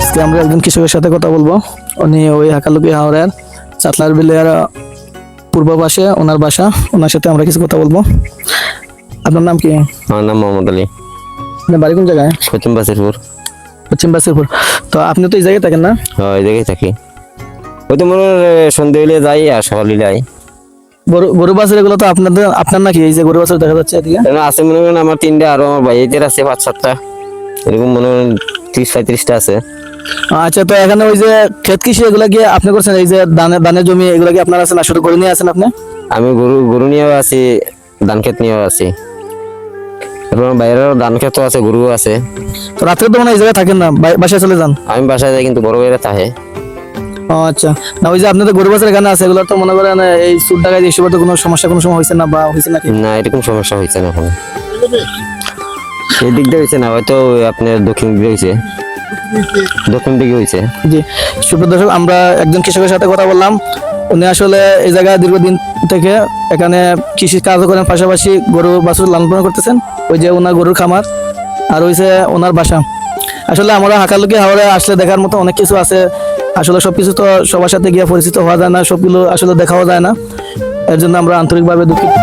আজকে আমরা একজন কৃষকের সাথে কথা বলবো। উনি ওই হাকালুকি হাওড়ের চাতলার বিলের পূর্ব পাশে ওনার বাসা। ওনার সাথে আমরা কিছু কথা বলবো। আপনার নাম কি? আমার নাম মোহাম্মদ আলী। আপনার বাড়ি কোন জায়গায়? পশ্চিম বাসিরপুর। পশ্চিম বাসিরপুর। তো আপনি তো এই জায়গায় থাকেন না? হ্যাঁ, এই জায়গায় থাকি। ওই তো মনে হয় সন্ধ্যে হইলে যাই আর সকালে যাই। গরু বাছুর এগুলো তো আপনার নাকি? এই যে গরু বাছুর দেখা যাচ্ছে এদিকে আছে মনে করেন আমার 3টা, আরো আমার ভাইদের আছে 5-7টা, এরকম মনে হয় 30-35টা আছে। আচ্ছা, তো এখানে ওই যে ক্ষেত কৃষি এগুলা কি আপনি করছেন? এই যে ধানের জমি এগুলা কি আপনার আছে না শুধু করে নিয়ে আছেন আপনি? আমি গরু নিয়েও আছি, ধান ক্ষেত নিয়েও আছি, এবং বাইরেও ধান ক্ষেতও আছে, গরুও আছে। তো রাত্রে তো মানে এই জায়গায় থাকেন না, বাসায় চলে যান? আমি বাসায় যাই, কিন্তু বড় ভাইরা থাকে। ও আচ্ছা। না ওই যে আপনাদের গরু বাছুর এখানে আছে, এগুলো তো মনে করেন এই সুর টাকায় এসব তো কোনো সমস্যা কোনো সময় হয়েছে না বা হয়েছে নাকি? না, এরকম সমস্যা হয়েছে না এখন। এই দিক দিয়ে হয়েছে না, হয়তো আপনার দক্ষিণ দিকে হয়েছে, দক্ষিণ দিকে হয়েছে। জি, সুপ্রিয় দর্শক, আমরা একজন কৃষকের সাথে কথা বললাম। উনি আসলে এই জায়গায় দীর্ঘদিন থেকে এখানে কৃষি কাজ করেন, পাশাপাশি গরু বাছুর লালন পালন করতেছেন। ওই যে ওনার গরুর খামার, আর হইছে ওনার বাসা। আসলে আমরা হাকালুকি হাওড়ে আসলে দেখার মতো অনেক কিছু আছে। আসলে সবকিছু তো সবার সাথে গিয়ে পরিচিত হওয়া যায় না, সবগুলো আসলে দেখাও যায় না। এর জন্য আমরা আন্তরিকভাবে দুঃখিত।